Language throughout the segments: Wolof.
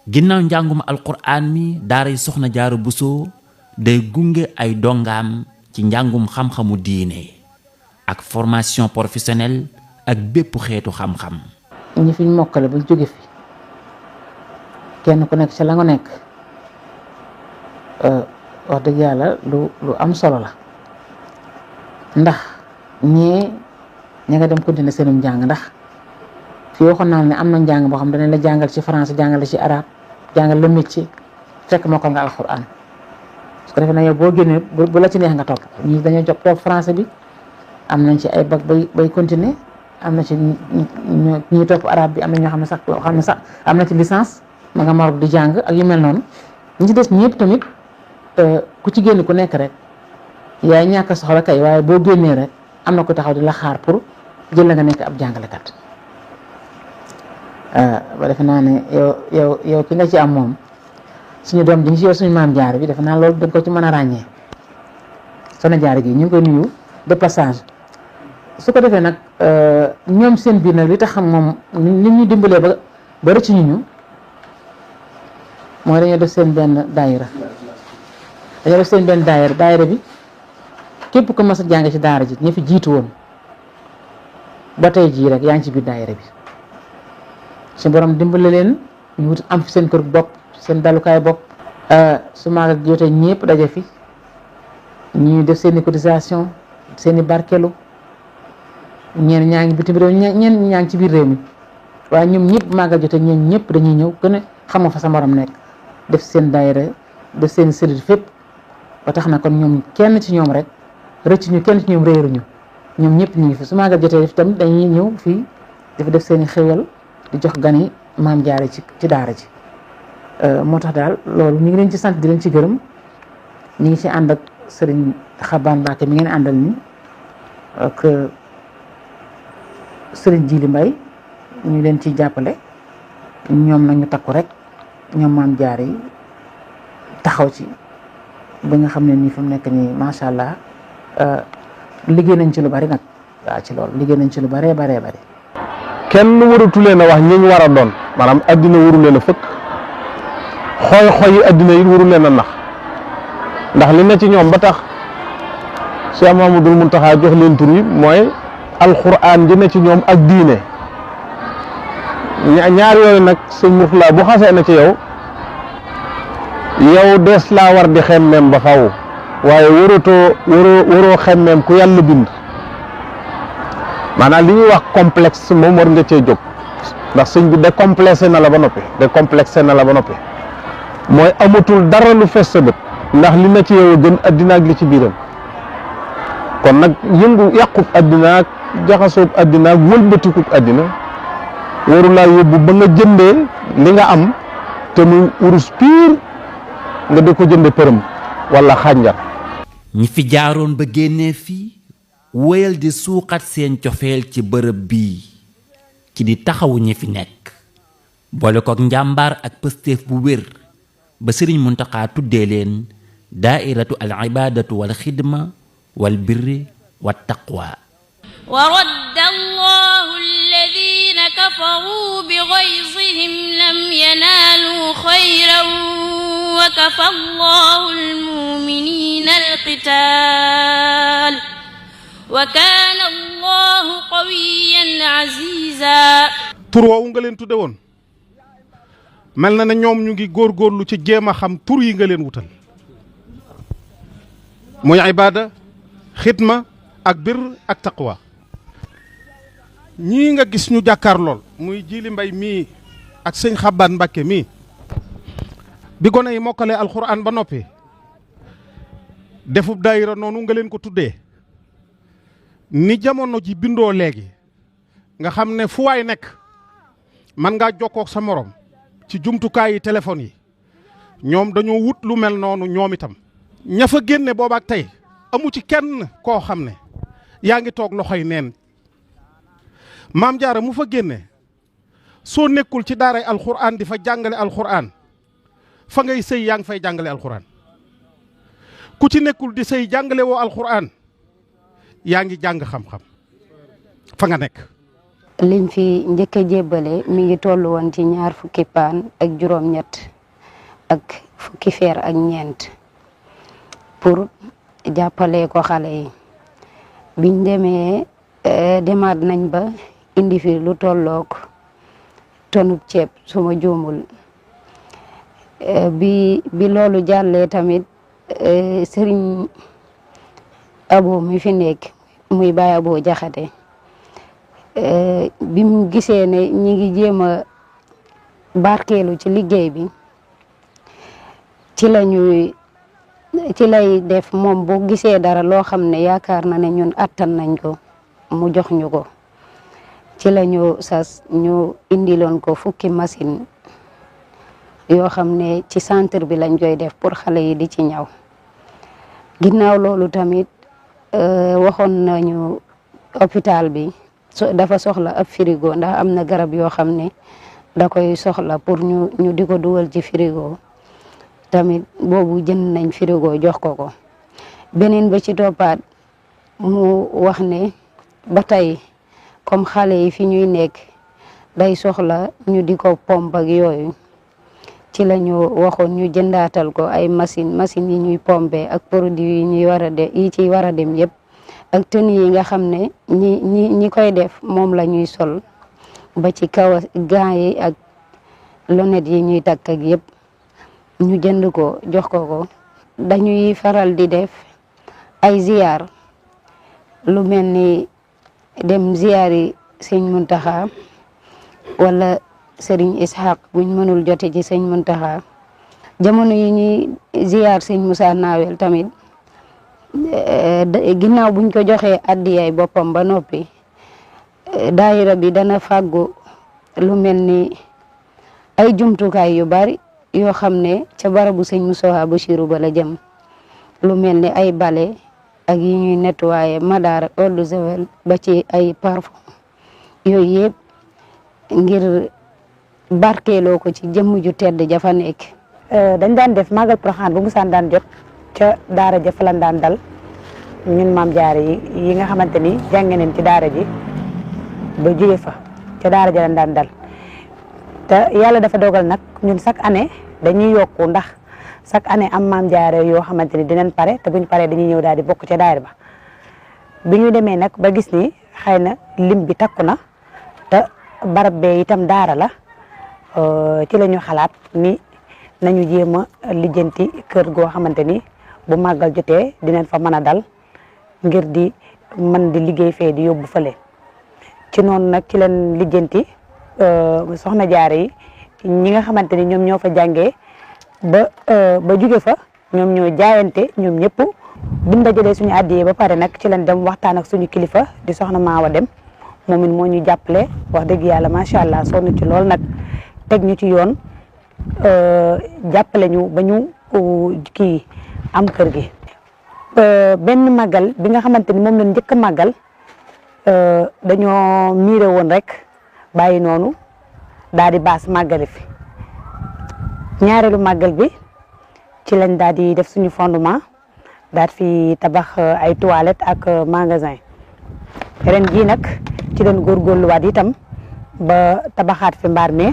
ginnaaw njàngum alquraan mi daaray Soxna Jaara Buso day gunge ay dongaam ci njàngum xam-xamu diine ak formation professionnelle ak bépp xeetu xam-xam. ñi fi mokkale ba jóge fi kenn ku nekk ci la nga nekk wax dëgg yàlla lu am solo la ndax ñi nga dem continuer seenum njàng ndax fii waxoon naa ne am na njàng boo xam danañ la jàngal ci français jàngal la ci arabe jàngal la métier fekk mokkal nga alxuraan su ko defee nag yow boo génnee bu la ci neex nga topp ñii dañoo jox topp français bi am nañ ci ay bac bay continuer am na ci ñi topp arabe bi am na ñoo xam ne sax am na ci licence ma nga Maroc di jàng ak yu mel noonu ñi ci des ñëpp tamit ku ci génn ku nekk rek yaay ñàkk soxla kay waaye boo génnee rek am na ko taxaw di la xaar pour jël la nga nekk ab jàngalekat ba defe naa ne yow ki nga ci am moom suñu doom ji ñu ci yor suñu maam jaar bi defe naa loolu da nga ko ci mën a ràññee Soxna Jaara gi ñu ngi koy nuyu de passage su ko defee nag ñoom seen biir nag li tax xam moom ni ñu dimbalee ba rëcc ñu mooy dañoo def seen benn daayira daayira bi képp ko mas a jàng ci daara ji ñi fi jiitu woon ba tey jii rek yaa ngi ci biir daayira bi su borom dimbale leen ñu wut am fi seen kër bopp seen dalukaay bopp su maagal jotee ñëpp daje fi ñu def seen i cotisation seen i barkelu ñeen ñaa ngi bitim réew ñeen ñaa ngi ci biir réew mi waaye ñoom ñëpp maagal jotee ñeen ñëpp dañuy ñëw gën a xamoo fa sa morom nekk def seen daayira def seen cellule fépp ba tax na kon ñoom kenn ci ñoom rek rëcc ñu kenn ci ñoom réeruñu ñoom ñëpp ñu ngi fi su maagal jotee def tamit dañuy ñëw fii dafa def seen i xéwal di jox gani maam jaare ci daara ji moo tax daal loolu ñu ngi leen ci sant di leen ci gërëm ñu ngi ci ànd ak sëriñ Xabaan Mbàkke mi ngeen àndal ni ak sëriñ Jili Mbay ñu leen ciy jàppale ñoom nag ñu takku rek ñoom maam jaare yi taxaw ci ba nga xam ne nii fi mu nekk nii macha allah liggéey nañ ci lu bari nag waaw ci loolu liggéey nañ ci lu baree bari kenn waratu leen a wax ñi ñu war a doon maanaam addina waru leen a fëkk xooy yi addina yi waru leen a nax ndax li ne ci ñoom ba tax Cheikh Mamadou Mountakha jox leen tur yi mooy alxuraan ji ne ci ñoom ak diine ñaar yooyu nag sëñ Murtala bu xasee na ci yow des laa war di xemmeem ba faw waaye waroo xemmeem ku yàlla bind maanaam li ñuy wax complexe moom war nga cee jóg ndax sëñ bi décomplexé na la ba noppi mooy amatul dara lu fees sa bët ndax li na ci yow gën addina ak li ci biiram kon nag yàqub addina ak jaxasoob addina ak wëlbatikub addina waru laa yóbbu ba nga jëndee li nga am te muy urus piir nga di ko jënde përëm wala xànjar. ñi fi jaaroon ba génnee fii wéyal di suuxat seen cofeel ci bërëb bii ci di taxawu ñi fi nekk boole kook njàmbaar ak pëstéef bu wér ba sëriñ Muntaxa tuddee leen daairatu al ibadatu wal xidma wal birri wat taqwa wa radda allahu alladina kafaru bi ghaysihim lam yanaalu xayran wa kafa allahu almuminina alqital wa kaana allahu qawiyan aziza. tur woowu nga leen tudde woon mel na ne ñoom ñu ngi góorgóorlu ci jéem a xam tur yi nga leen wutal muy ibada xidma ak bir ak taqwa ñii nga gis ñu jàkkaar lool muy Jili Mbay mii ak sëñ Xabaan Mbàkke mii bi gone yi mokkalee alxuraan ba noppi defub daayira noonu nga leen ko tuddee ni jamono ji bindoo léegi nga xam ne fu waay nekk man ngaa jokkook sa morom ci jumtukaay yi téléphone yi ñoom dañoo wut lu mel noonu ñoom itam ña fa génne boobaak tey amu ci kenn koo xam ne yaa ngi toog loxoy neen maam jaara mu fa génne soo nekkul ci daaray alxuraan di fa jàngale alxuraan fa ngay sëy yaa ngi fay jàngale alxuraan ku ci nekkul di sëy jàngale woo alxuraan yaa ngi jàng xam-xam fa nga nekk liñ fi njëkk a jébbale mi ngi toll woon ci 2 fukki paan ak juróom-ñett ak fukki feer ak ñeent pour jàppale ko xale yi. biñ demee demaat nañ ba indi fi lu tollook tonub ceeb suma juumul. bi loolu jàllee tamit sëriñ Abo mi fi nekk muy Baay Abo Jaxate bi mu gisee ne ñi ngi jéem a barkeelu ci liggéey bi ci lay def moom bu gisee dara loo xam ne yaakaar na ne ñun attan nañ ko mu jox ñu ko ci la ñu sas ñu indiloon ko fukki machine yoo xam ne ci centre bi lañ koy def pour xale yi di ci ñaw. ginnaaw loolu tamit waxoon nañu hôpital bi dafa soxla ab frigo ndax am na garab yoo xam ne da koy soxla pour ñu di ko dugal ci frigo tamit boobu jënd nañ frigo jox ko. beneen ba ci toppaat mu wax ne ba tey comme xale yi fi ñuy nekk day soxla ñu di ko pompe ak yooyu ci la ñu waxoon ñu jëndaatal ko ay machine yi ñuy pompe ak produit yi ciy war a dem yëpp ak tenue yi nga xam ne ñi koy def moom la ñuy sol ba ci kaw gants yi ak lunettes yi ñuy takk ak yëpp ñu jënd ko jox ko. dañuy faral di def ay ziyaar lu mel ni dem ziyaar yi sëñ Muntaxa wala sëriñ Ishaq buñ mënul jote ci sëñ Muntaxa jamono yi ñuy ziyaar sëñ Moussa Nawel tamit ginnaaw buñ ko joxee addiyay boppam ba noppi daayira bi dana fàggu lu mel ni ay jumtukaay yu bari yoo xam ne ca barabu sëñ Moussa Bachirou ba la jëm lu mel ni ay bale ak yi ñuy nettoyer madaar eau de javel ba ci ay parfum yooyu yëpp ngir barkeeloo ko ci jëmm ju tedd jafa nekk. dañ daan def màggal Porokhane bu musaan daan jot ca daara ja fa lan daan dal ñun maam jaare yi nga xamante ni jànge nañ ci daara ji ba jóge fa ca daara ja lan daan dal te yàlla dafa dogal nag ñun chaque année dañuy yokku ndax chaque année am maam jaare yoo xamante ni dinañ pare te buñ paree dañuy ñëw daal di bokk ca daara ba bi ñu demee nag ba gis ni xëy na lim bi takku na te barab bee itam daara la ci la ñu xalaat ni nañu jéem a lijjanti kër goo xamante ni bu màggal jotee dinañ fa mën a dal ngir di mën di liggéey fee di yóbbu fële ci noonu nag ci leen lijjanti soxna jaare yi ñi nga xamante ni ñoom ñoo fa jàngee ba jóge fa ñoom ñoo jaayante ñoom ñëpp biñ dajalee suñu àddiyee ba pare nag ci leen dem waxtaan ak suñu kilifa di soxna Maawa Dem moom it moo ñu jàppale wax dëgg yàlla macha allah sonn ci lool nag teg ñu ci yoon jàppale ñu ba ñu kii am kër gi. benn màggal bi nga xamante ni moom lañ njëkk a màggal dañoo miire woon rek bàyyi noonu daal di baas màggale fi ñaareelu màggal bi ci lañ daal di def suñu fondement daal fi tabax ay toilettes ak magasin ren jii nag ci leen góorgóorluwaat itam ba tabaxaat fi mbaar mi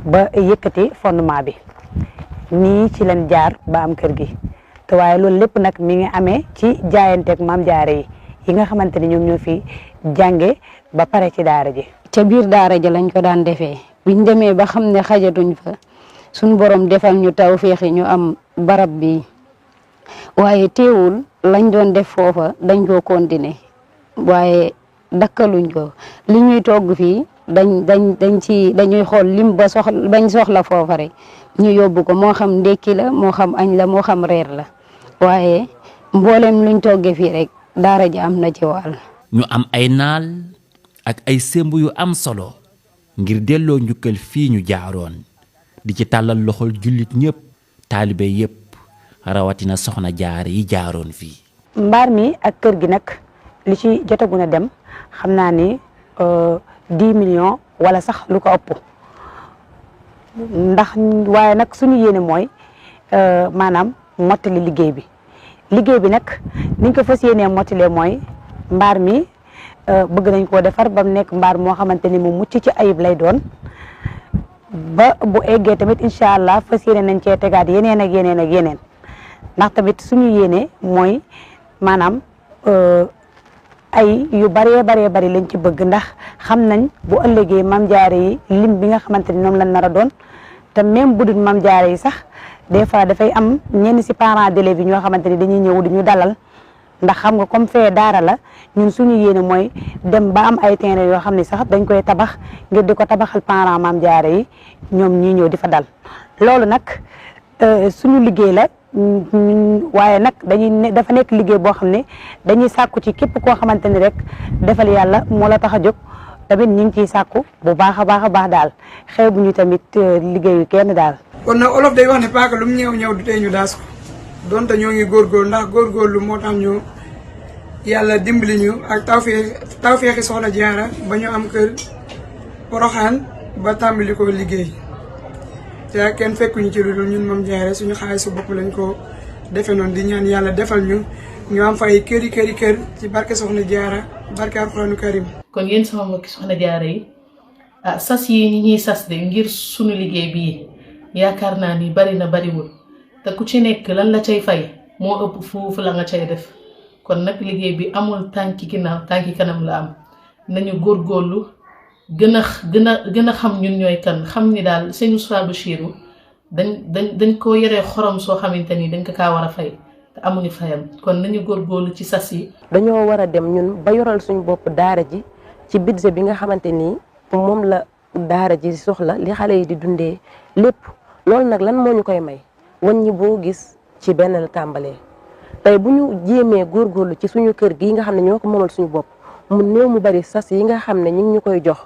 ba yëkkati fondement bi nii ci leen jaar ba am kër gi te waaye loolu lépp nag mi ngi amee ci jaayanteeg maam jaare yi nga xamante ni ñoom ñoo fi jànge ba pare ci daara ji. ca biir daara ji lañ ko daan defee biñ demee ba xam ne xajatuñ fa suñ borom defal ñu tawféexi ñu am barab bi waaye teewul lañ doon def foofa dañ koo continuer waaye dakkaluñ ko li ñuy togg fii dañuy xool lim ba bañ soxla foofa rek ñu yóbbu ko moo xam ndekki la moo xam añ la moo xam reer la waaye mboolem luñ toggee fii rek daara ji am na ci wàll. ñu am ay naal ak ay sémb yu am solo ngir delloo njukkal fii ñu jaaroon di ci tàllal loxol jullit ñëpp taalibe yëpp rawatina soxna jaar yi jaaroon fii. mbaar mi ak kër gi nag li ci jotagun a dem xam naa ni 10 millions wala sax lu ko ëpp ndax waaye nag suñu yéene mooy maanaam mottali liggéey bi nag niñ ko fas yéenee mottalee mooy mbaar mi bëgg nañ koo defar ba mu nekk mbaar moo xamante ni mu mucc ci ayib lay doon ba bu eggee tamit incha allah fas yéene nañ cee tegaat yeneen ak yeneen ak yeneen ndax tamit suñu yéene mooy maanaam ay yu baree bari lañ ci bëgg ndax xam nañ bu ëllëgee Mame Diarra yi lim bi nga xamante ni ñoom lañ nar a doon te même bu dul Mame Diarra yi sax des fois dafay am ñenn si parents d'élèves yi ñoo xamante ni dañuy ñëw di ñu dalal ndax xam nga comme fee daara la ñun suñu yéene mooy dem ba am ay terrain yoo xam ne sax dañ koy tabax ngir di ko tabaxal parents Mame Diarra yi ñoom ñii ñëw di fa dal loolu nag suñu liggéey la waaye nag dafa nekk liggéey boo xam ne dañuy sàkku ci képp koo xamante ni rek defal yàlla moo la tax a jóg tamit ñu ngi ciy sàkku bu baax a baax daal xew bu ñu tamit liggéeyu kenn daal. kon nag olof day wax ne paaka lu mu ñëw du tee ñu daas ko donte ñoo ngi góorgóorlu ndax góorgóorlu moo tax ñu yàlla dimbali ñu ak tawfeexi Soxna Diarra ba ñu am kër Poroxaan ba tàmbali ko liggéey te kenn fekkuñu ci lu dul ñun Mame Diarra suñu xaalisu bopp lañ ko defe noonu di ñaan yàlla defal ñu am fa ay kër ci barke Soxna Diarra barke Alxuraanu Karim. kon yéen sama mbokki Soxna Diarra yi sas yi ñi ñuy sas de ngir suñu liggéey bii yaakaar naa ni bariwul te ku ci nekk lan la cay fay moo ëpp foofu la nga cay def kon nag liggéey bi amul tànki ginnaaw tànki kanam la am nañu góorgóorlu gën a xam ñun ñooy kan xam ni daal sëñ Moustapha Bachirou dañ ko yoree xorom soo xamante ni dañ ko kaa war a fay te amuñu fayam kon nañu góorgóorlu ci sas yi. dañoo war a dem ñun ba yoral suñu bopp daara ji ci budget bi nga xamante ni moom la daara ji soxla li xale yi di dundee lépp loolu nag lan moo ñu koy may wàññi boo gis ci benn la tàmbalee tey bu ñu jéemee góorgóorlu ci suñu kër gi nga xam ne ñoo ko moomal suñu bopp mu néew mu bari sas yi nga xam ne ñu ngi ñu koy jox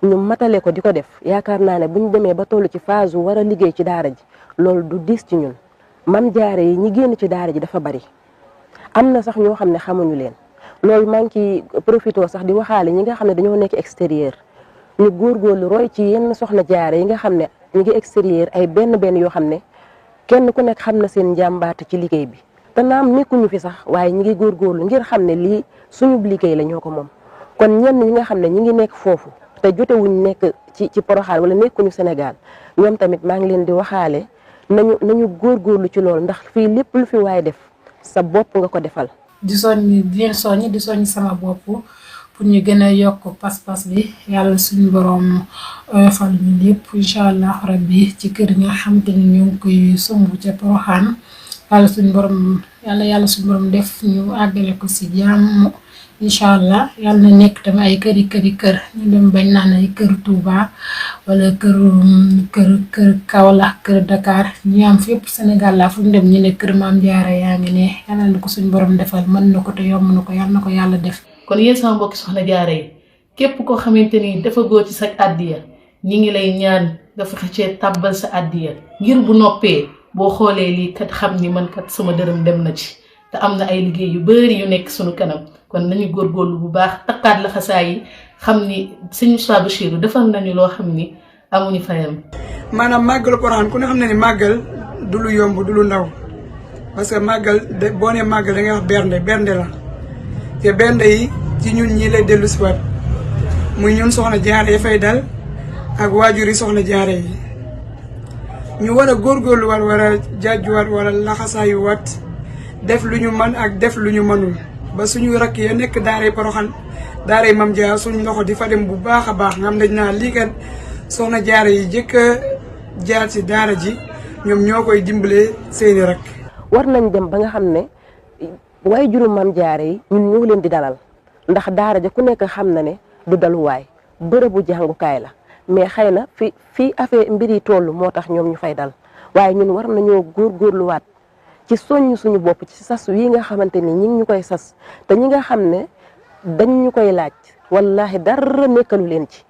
ñu matale ko di ko def yaakaar naa ne bu ñu demee ba toll ci phase war a liggéey ci daara ji loolu du diis ci ñun Mame Diarra yi ñi génn ci daara ji dafa bari am na sax ñoo xam ne xamuñu leen loolu maa ngi ciy profité sax di waxaale ñi nga xam ne dañoo nekk extérieur ñu góorgóorlu roy ci yenn Soxna Diarra yi nga xam ne ñu ngi extérieur ay benn yoo xam ne kenn ku nekk xam na seen njàmbaate ci liggéey bi te naam nekkuñu fi sax waaye ñi ngi góorgóorlu ngir xam ne lii suñu liggéey la ñoo ko moom kon ñenn ñi nga xam ne ñi ngi nekk foofu te jotewuñ nekk ci Porokhane wala nekkuñu Sénégal ñoom tamit maa ngi leen di waxaale nañu góorgóorlu ci loolu ndax fii lépp lu fi waaye def sa bopp nga ko defal. di leen soññ sama bopp pour ñu gën a yokk pas-pas bi yàlla suñu borom oyofal ñu lépp incha allah rabbi ci kër nga xamante ni ñu ngi koy somb ca Porokhane yàlla suñu borom def ñu àggale ko si jàmm incha allah yàlla na nekk tamit ay kër ñu dem bañ naan ay kër Touba wala kër Kaolack kër Dakar ñu am fépp Sénégal la fu ñu dem ñu ne kër Mame Diarra yaa ngi ne yàlla na ko suñu borom defal mën na ko te yomb na ko yàlla na ko yàlla def. kon yéen sama mbokki Soxna Diarra yi képp koo xamante ni dafa góor ci sa àddiya ñi ngi lay ñaan nga fexe cee tàbbal sa àddiya ngir bu noppee boo xoolee lii kat xam ni man kat sama dërëm dem na ci te am na ay liggéey yu bari yu nekk suñu kanam kon nañu góorgóorlu bu baax takkaat la xasaa yi xam ni sëñ Moustapha Bachirou defal nañu loo xam ni amuñu fayam. maanaam màggalu Porokhane ku ne xam ne ni màggal du lu yomb du lu ndaw parce que màggal boo nee màggal da ngay wax bernde la te bernde yi ci ñun ñii lay dellu si waat muy ñun Soxna Diarra yi fay dal ak waajur yi Soxna Diarra yi ñu war a góorgóorluwaat war a jaajuwaat wala laxasaayuwaat def lu ñu mën ak def lu ñu mënul ba suñu rakk ya nekk daaray Porokhane daaray Mame Diarra suñu loxo di fa dem bu baax a baax nga xam dañ naa lii kat Soxna Diarra yi jëkk a jaar ci daara ji ñoom ñoo koy dimbalee seeni rakk. war nañ dem ba nga xam ne waaye juróom Mame Diarra yi ñun ñoo leen di dalal ndax daara ja ku nekk xam na ne du daluwaay bërëbu jàngukaay la mais xëy na fii affaire mbir yi toll moo tax ñoom ñu fay dal waaye ñun war nañoo góorgóorluwaat ci soññ suñu bopp ci sas yi nga xamante ni ñi ngi ñu koy sas te ñi nga xam ne dañ ñu koy laaj wallahi dara nekkalu leen ci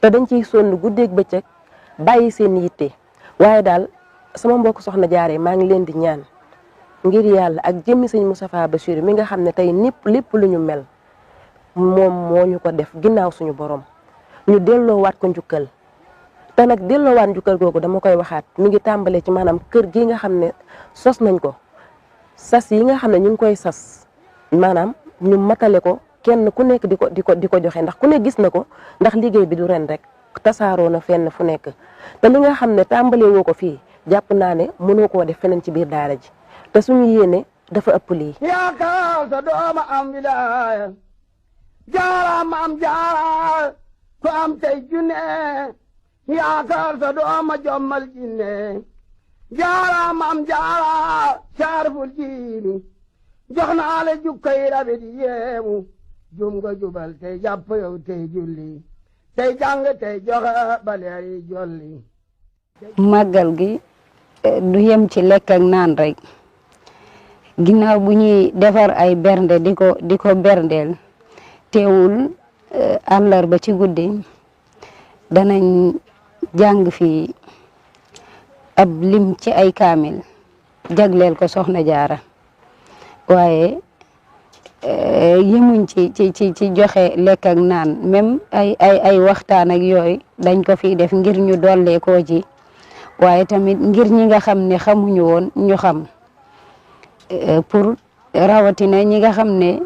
te dañ ciy sonn guddeeg bëccëg bàyyi seen yitte waaye daal sama mbokk Soxna Diarra yi maa ngi leen di ñaan ngir yàlla ak jëmmi sëñ Moustapha Bachirou mi nga xam ne tey lépp lu ñu mel moom moo ñu ko def ginnaaw suñu borom ñu delloowaat ko njukkal te nag delloowaat njukkal googu dama koy waxaat mi ngi tàmbalee ci maanaam kër gi nga xam ne sos nañ ko sas yi nga xam ne ñu ngi koy sas maanaam ñu matale ko kenn ku nekk di ko joxe ndax ku ne gis na ko ndax liggéey bi du ren rek tasaaroo na fenn fu nekk te li nga xam ne tàmbalee woo ko fii jàpp naa ne mënoo koo def feneen ci biir daara ji te suñu yéene dafa ëpp lii. yaakaar sa dooma am wilaaya jaara ma am jaara ko am tey junne yaakaar sa dooma jommal jinne jaara ma am jaara saarful jiini jox naa la jukkay rabi di yeemu jum nga jubal tey jàpp yow tey julli tey jàng tey joxe baleer yi jolli. màggal gi du yem ci lekk ak naan rek ginnaaw bu ñuy defar ay bernde di ko berndeel teewul àllarba ci guddi danañ jàng fi ab lim ci ay kaamil jagleel ko soxna jaara waaye yemuñ ci joxe lekk ak naan même ay waxtaan ak yooyu dañ ko fi def ngir ñu dollee koo ci waaye tamit ngir ñi nga xam ne xamuñu woon ñu xam pour rawatina ñi nga xam ne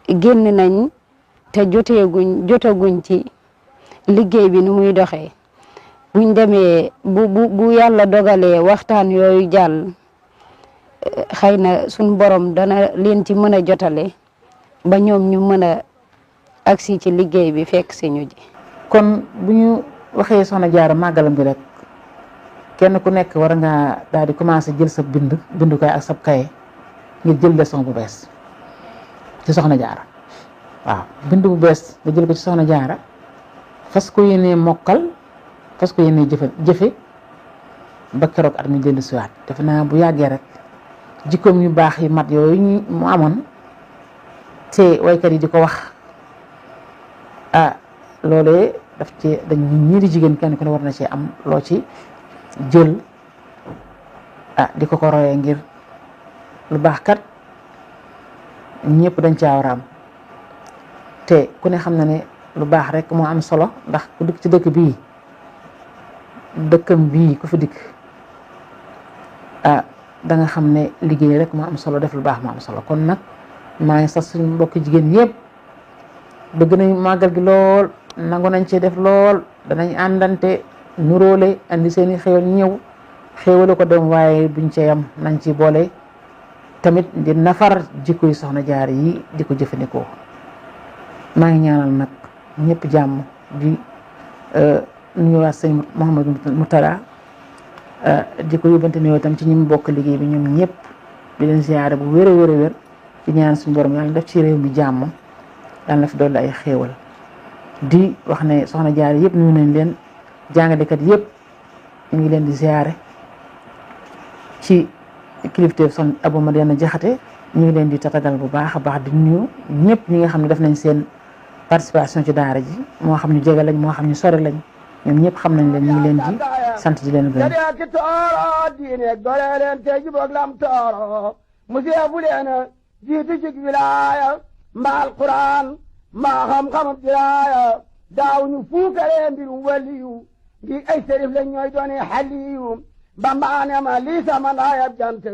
génn nañ te jotaguñ ci liggéey bi nu muy doxee buñ demee bu yàlla dogalee waxtaan yooyu jàll xëy na suñ borom dana leen ci mën a jotale ba ñoom ñu mën a agsi ci liggéey bi fekk si ñu ji. kon bu ñu waxee soxna jaara màggalam bi rek kenn ku nekk war nga daal di commencé jël sa bindukaay ak sab kaye ngir jël leçon bu bees ci soxna jaara waaw bind bu bees nga jël ko ci soxna jaara fas ko yéenee mokkal fas ko yéenee jëfe ba keroog at mi dellu siwaat defe naa bu yàggee rek jikkoom yu baax yi mat yooyu mu amoon te waykat yi di ko wax loolee daf ci dañ ñii di jigéen kenn ku ne war na cee am loo ci jël di ko royee ngir lu baax kat ñëpp dañ caa war a am te ku ne xam na ne lu baax rek moo am solo ndax ku dëkk ci dëkk bii dëkkam bii ku fi dikk da nga xam ne liggéey rek moo am solo def lu baax moo am solo kon nag maa ngi sax suñu mbokki jigéen yëpp bëgg nañ màggal gi lool nangu nañ ci def lool danañ àndante nuróole andi seeni xéwal ñëw xéwale ko dem waaye buñ ci yam nañ ci boole tamit di nafar jikko yi soxna jaar yi di ko jëfandikoo maa ngi ñaanal nag ñëpp jàmm di nuyuwaat sëñ Mouhamadou Moutala di ko yóbbante nuyoo tam ci ñi mu bokk liggéey bi ñoom ñëpp di leen ziyaare bu wér a wér a wér di ñaan suñu borom yàlla def ci réew mi jàmm yàlla na fi dolli ay xéewal di wax ne soxna jaar yëpp nuyu nañ leen jàngalekat yëpp ñu ngi leen di ziyaare ci kilifteef son Abou Madiana Jaxate ñu ngi leen di tatagal bu baax a baax di nuyu ñëpp ñi nga xam ne def nañ seen participation ci daara ji moo xam ñu jege lañ moo xam ñu sori lañ ñoom ñëpp xam nañ leen ñu ngi leen di sant di leen gërëm. ki tooro diine gore leen te jubóog lam tooro musée bu leen jiitu ci wilaaya mbaal Quraan mbaa xam-xamub diraaya daaw ñu fuukare mbirum waliyu di ay sërif lañ ñooy doone xaliyu bambaane ma lii sama ndaayab jant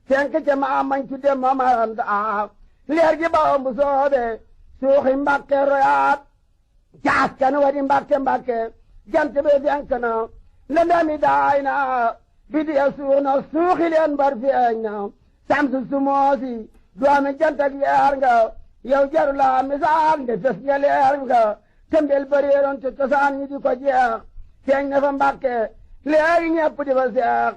fenk ca ma mañ tudde ma maranta leer gi bawam bu soobe suuxi Mbàkke royaat jaas kan wadi Mbàkke jant be fenk na lëndami daay na bidiya suux na suuxi leen bar feeñ na samsu sumoosi doomi jant ak leer nga yow jaru la misaal nde fes nga leer nga tëmbel bëreeroon te cosaan ñi di ko jeex feeñ na fa Mbàkke léegi ñepp di fa seex